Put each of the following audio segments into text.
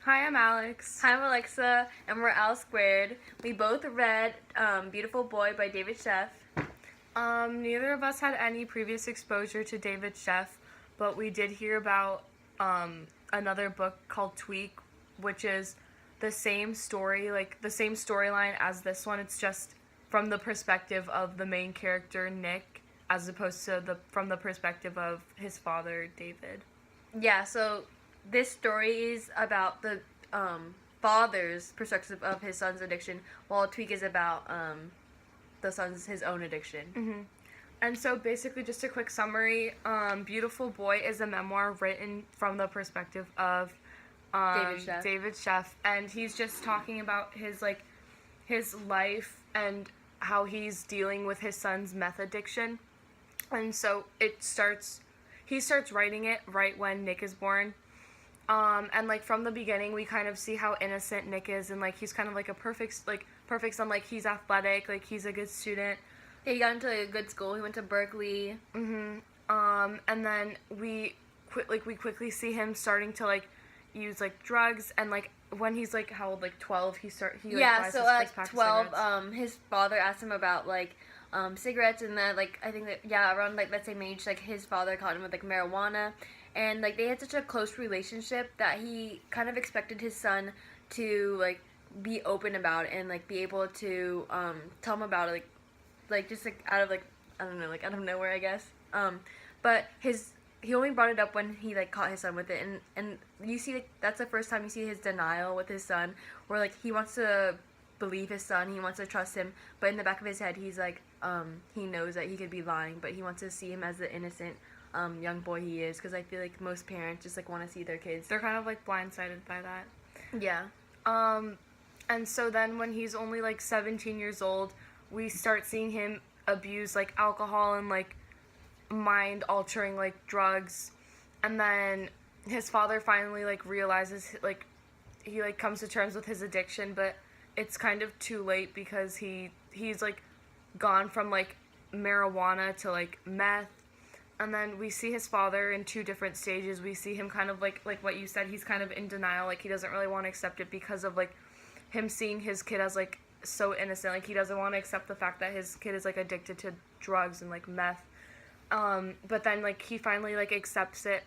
Hi, I'm Alex. Hi, I'm Alexa, and we're Al Squared. We both read Beautiful Boy by David Sheff. Neither of us had any previous exposure to David Sheff, but we did hear about another book called Tweak, which is the same story, like the same storyline as this one. It's just from the perspective of the main character, Nick, as opposed to from the perspective of his father, David. Yeah, so this story is about the father's perspective of his son's addiction, while Tweak is about his own addiction. Mm-hmm. And so basically, just a quick summary, Beautiful Boy is a memoir written from the perspective of David Sheff, and he's just talking about his life and how he's dealing with his son's meth addiction. And so he starts writing it right when Nick is born. And like from the beginning, we kind of see how innocent Nick is, and like he's kind of like a perfect son. Like he's athletic, like he's a good student. Yeah, he got into a good school. He went to Berkeley. And then we quickly see him starting to like use like drugs, and like when he's like how old, like 12, he Yeah, buys so his at first pack of 12, cigarettes. his father asked him about cigarettes, and then like I think that around like that same age, like his father caught him with like marijuana, and like they had such a close relationship that he kind of expected his son to like be open about it and like be able to tell him about it, like just like out of like I don't know, like out of nowhere, I guess. But he only brought it up when he like caught his son with it, and you see like, that's the first time you see his denial with his son, where like he wants to believe his son, he wants to trust him, but in the back of his head he's like he knows that he could be lying, but he wants to see him as the innocent young boy he is, because I feel like most parents just like want to see their kids. They're kind of like blindsided by that. Yeah. And so then when he's only like 17 years old, we start seeing him abuse like alcohol and like mind altering like drugs. And then his father finally like realizes like he like comes to terms with his addiction, but it's kind of too late because he's like gone from like marijuana to like meth. And then we see his father in two different stages. We see him kind of like what you said, he's kind of in denial, like he doesn't really want to accept it because of like him seeing his kid as like so innocent, like he doesn't want to accept the fact that his kid is like addicted to drugs and like meth. But then like he finally like accepts it,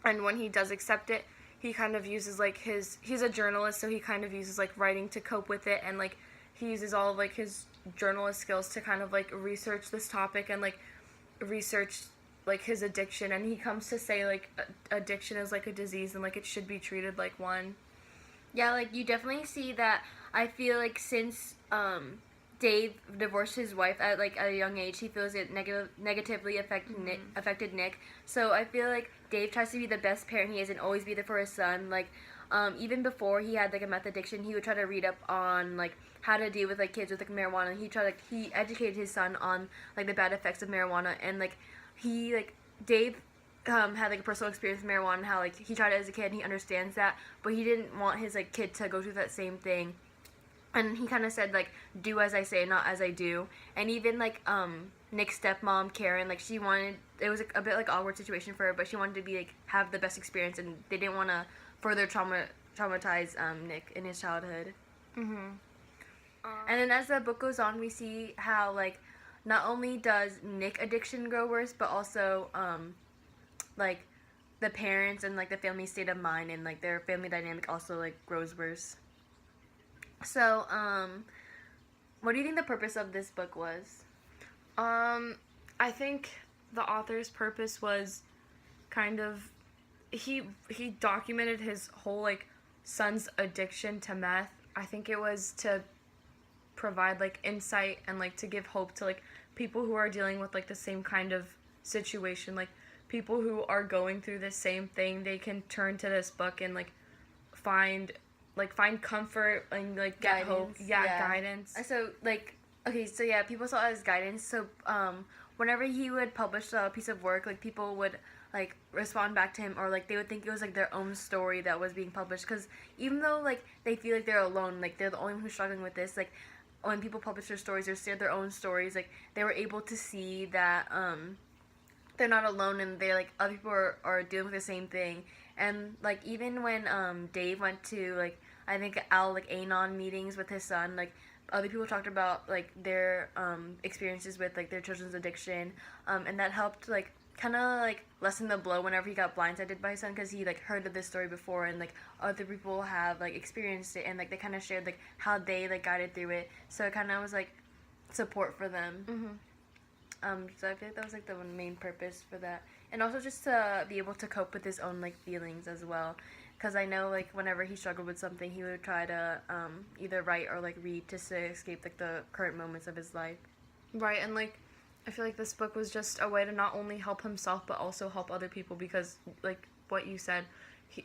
and when he does accept it, he kind of uses like he's a journalist, so he kind of uses like writing to cope with it, and like he uses all of like his journalist skills to kind of like research this topic and like research like his addiction, and he comes to say like addiction is like a disease and like it should be treated like one. Yeah, like you definitely see that. I feel like since Dave divorced his wife at a young age, he feels it negatively affected Nick. So I feel like Dave tries to be the best parent he is and always be there for his son. Like even before he had like a meth addiction, he would try to read up on like how to deal with like kids with like marijuana. He educated his son on like the bad effects of marijuana, and like Dave had like a personal experience with marijuana and how like he tried it as a kid and he understands that, but he didn't want his like kid to go through that same thing. And he kind of said like, do as I say, not as I do. And even like Nick's stepmom Karen, like she wanted, it was a bit like awkward situation for her, but she wanted to be like have the best experience, and they didn't want to further traumatize Nick in his childhood. And then as the book goes on, we see how like not only does Nick addiction grow worse, but also like the parents and like the family state of mind and like their family dynamic also like grows worse. So what do you think the purpose of this book was? I think the author's purpose was kind of he documented his whole like son's addiction to meth. I think it was to provide like insight and like to give hope to like people who are dealing with like the same kind of situation, like people who are going through the same thing. They can turn to this book and like find comfort and like get hope. Guidance. So like okay, so yeah, people saw it as guidance. So whenever he would publish a piece of work, like people would like respond back to him, or like they would think it was like their own story that was being published, because even though like they feel like they're alone, like they're the only one who's struggling with this, like when people publish their stories or share their own stories, like they were able to see that they're not alone, and they're like other people are dealing with the same thing. And like even when Dave went to like I think Anon meetings with his son, like other people talked about like their experiences with like their children's addiction, and that helped like kind of like lessen the blow whenever he got blindsided by his son, because he like heard of this story before, and like other people have like experienced it, and like they kind of shared like how they like guided through it, so it kind of was like support for them. So I feel like that was like the main purpose for that, and also just to be able to cope with his own like feelings as well, because I know like whenever he struggled with something, he would try to either write or like read just to escape like the current moments of his life. Right, and like I feel like this book was just a way to not only help himself but also help other people, because like what you said,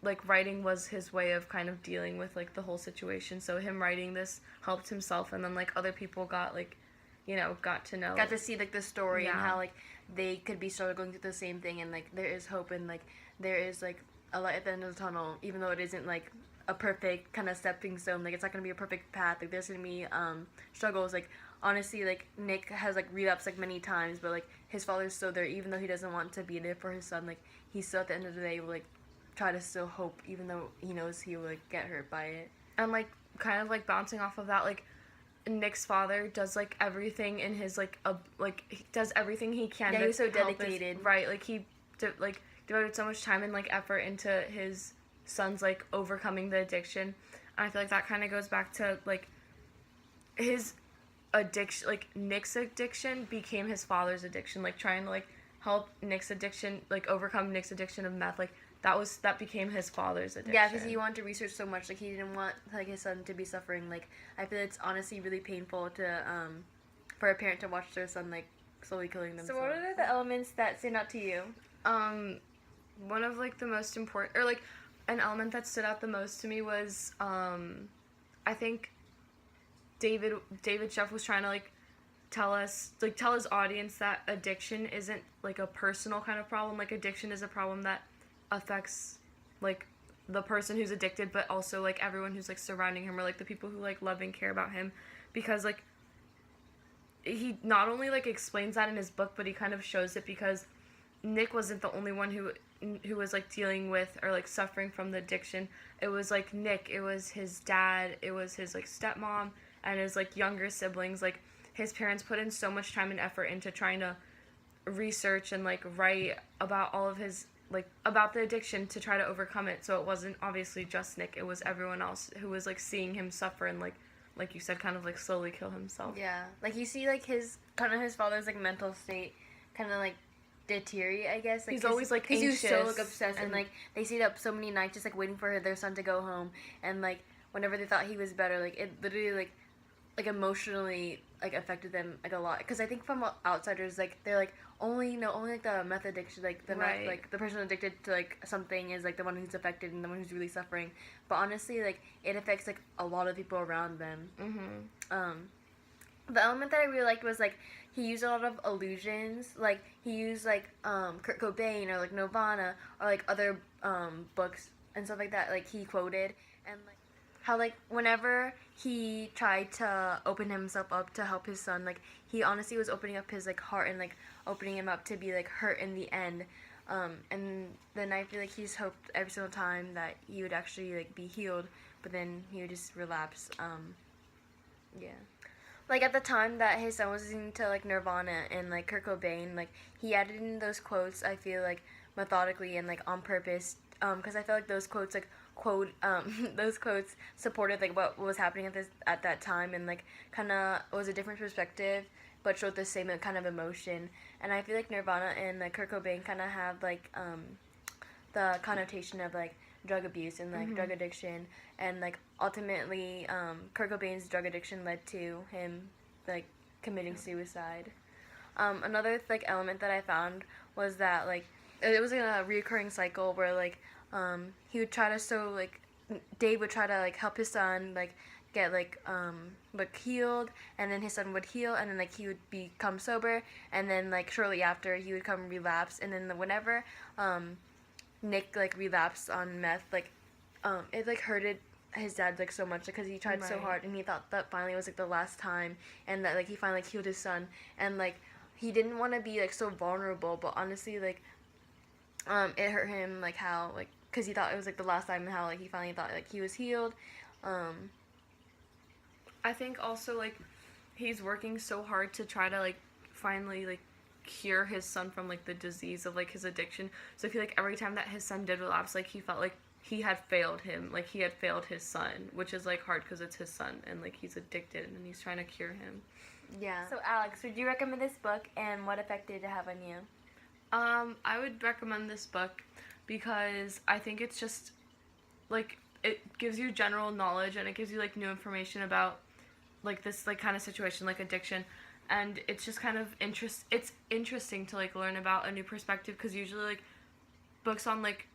like writing was his way of kind of dealing with like the whole situation. So him writing this helped himself, and then like other people got like, got to know. Got to see like the story and Yeah. how like they could be struggling through the same thing, and like there is hope, and like there is like a light at the end of the tunnel, even though it isn't like a perfect kind of stepping stone. Like it's not gonna be a perfect path. Like there's gonna be struggles. Like honestly, like Nick has like relapsed like many times, but like his father's still there, even though he doesn't want to be there for his son. Like he still at the end of the day will like try to still hope, even though he knows he will like get hurt by it. And like kind of like bouncing off of that, like Nick's father does like everything in his like he does everything he can. Yeah, to he was so help his- dedicated. right, like he devoted so much time and like effort into his son's like overcoming the addiction. And I feel like that kind of goes back to like his addiction, like Nick's addiction became his father's addiction, like trying to like help Nick's addiction, like overcome Nick's addiction of meth, like that became his father's addiction. Yeah, because he wanted to research so much. Like he didn't want like his son to be suffering. Like I feel it's honestly really painful to for a parent to watch their son like slowly killing themselves. So what are the elements that stand out to you? One of like the most important, or like an element that stood out the most to me was I think David Sheff was trying to like tell his audience that addiction isn't like a personal kind of problem. Like addiction is a problem that affects like the person who's addicted, but also like everyone who's like surrounding him, or like the people who like love and care about him, because like he not only like explains that in his book, but he kind of shows it, because Nick wasn't the only one who was like dealing with or like suffering from the addiction. It was like Nick, it was his dad, it was his like stepmom and his like younger siblings. Like his parents put in so much time and effort into trying to research and like write about all of his like about the addiction to try to overcome it. So it wasn't obviously just Nick, it was everyone else who was like seeing him suffer and like you said, kind of like slowly kill himself. Yeah, like you see like his father's like mental state kind of like deteriorate, I guess. Like, he's always like because he was so like anxious obsessed, and like they stayed up so many nights just like waiting for their son to go home, and like whenever they thought he was better, like it literally like emotionally like affected them like a lot. Because I think from outsiders, like they're like only like the meth addiction, like the meth, like the person addicted to like something is like the one who's affected and the one who's really suffering. But honestly, like it affects like a lot of people around them. The element that I really liked was like he used a lot of illusions. Like he used like Kurt Cobain or like Nirvana or like other books and stuff like that. Like he quoted, and like how like whenever he tried to open himself up to help his son, like he honestly was opening up his like heart and like opening him up to be like hurt in the end. And then I feel like he's hoped every single time that he would actually like be healed, but then he would just relapse. Yeah. Like at the time that his son was listening to like Nirvana and like Kurt Cobain, like he added in those quotes, I feel like methodically and like on purpose, because I felt like those quotes like those quotes supported like what was happening at that time, and like kind of was a different perspective but showed the same kind of emotion. And I feel like Nirvana and like Kurt Cobain kind of have like the connotation of like drug abuse and like drug addiction, and like ultimately Kurt Cobain's drug addiction led to him like committing suicide. Another like element that I found was that like it was like a reoccurring cycle where like he would try to Dave would try to like help his son like get like healed, and then his son would heal, and then like he would become sober, and then like shortly after he would come relapse, and then whenever Nick like relapsed on meth, like it like hurted his dad like so much because he tried so hard, and he thought that finally was like the last time, and that like he finally like, healed his son, and like he didn't want to be like so vulnerable, but honestly like it hurt him like how like because he thought it was like the last time, and how like he finally thought like he was healed. I think also like he's working so hard to try to like finally like cure his son from like the disease of like his addiction. So I feel like every time that his son did relapse, like he felt like he had failed him, like he had failed his son, which is like hard because it's his son and like he's addicted and he's trying to cure him. Yeah. So Alex, would you recommend this book, and what effect did it have on you? I would recommend this book because I think it's just like it gives you general knowledge and it gives you like new information about like this like kind of situation like addiction, and it's just kind of it's interesting to like learn about a new perspective, because usually like books on like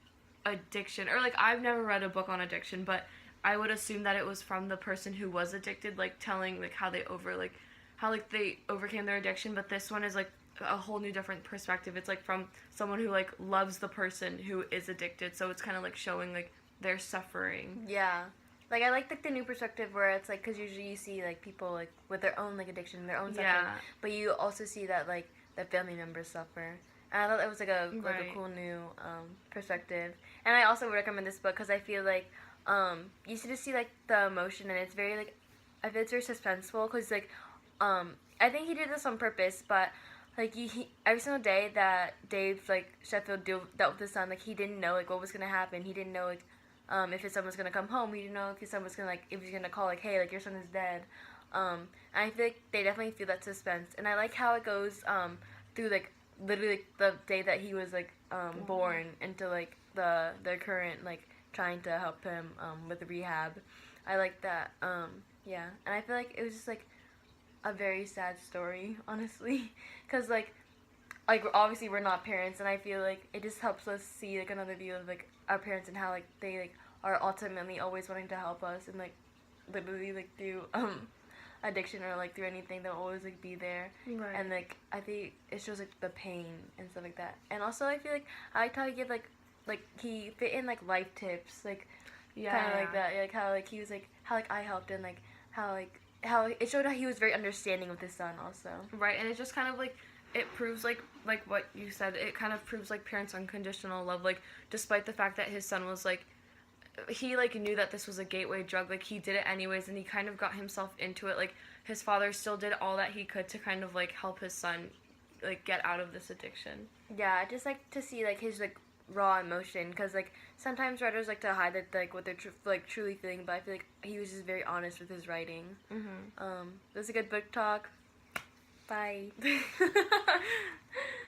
addiction, or like I've never read a book on addiction, but I would assume that it was from the person who was addicted, like telling like how they overcame their addiction. But this one is like a whole new different perspective. It's like from someone who like loves the person who is addicted, so it's kind of like showing like their suffering. Yeah. Like, I like the new perspective where it's, like, because usually you see, like, people, like, with their own, like, addiction, their own suffering. Yeah. But you also see that, like, that family members suffer. And I thought it was, like, a cool new perspective. And I also would recommend this book because I feel like you see to see, like, the emotion, and it's very, like, I feel it's very suspenseful because, like, I think he did this on purpose, but, like, he every single day that Dave, like, Sheffield dealt with his son, like, he didn't know, like, what was going to happen. He didn't know, like, if his son was gonna come home. He didn't know if his son was gonna, like, if he's gonna call, like, hey, like, your son is dead. And I feel like they definitely feel that suspense, and I like how it goes through, like, literally, like, the day that he was, like, born into, like, their current, like, trying to help him with rehab. I like that. Yeah, and I feel like it was just, like, a very sad story, honestly, because like obviously we're not parents, and I feel like it just helps us see, like, another view of, like, our parents and how, like, they, like, are ultimately always wanting to help us, and, like, literally, like, through addiction or, like, through anything, they'll always, like, be there. Right. And, like, I think it shows, like, the pain and stuff like that. And also I feel like I like how he give, like he fit in, like, life tips, like, kind of like that, like how, like, he was, like, how, like, I helped, and, like, how it showed how he was very understanding with his son also. Right, and it just kind of like it proves like what you said. It kind of proves like parents' unconditional love. Like, despite the fact that his son was like, he like knew that this was a gateway drug, like he did it anyways, and he kind of got himself into it. Like, his father still did all that he could to kind of like help his son like get out of this addiction. Yeah, I just like to see, like, his, like, raw emotion, because, like, sometimes writers like to hide it, like, what they're truly feeling, but I feel like he was just very honest with his writing. This is a good book talk. Bye.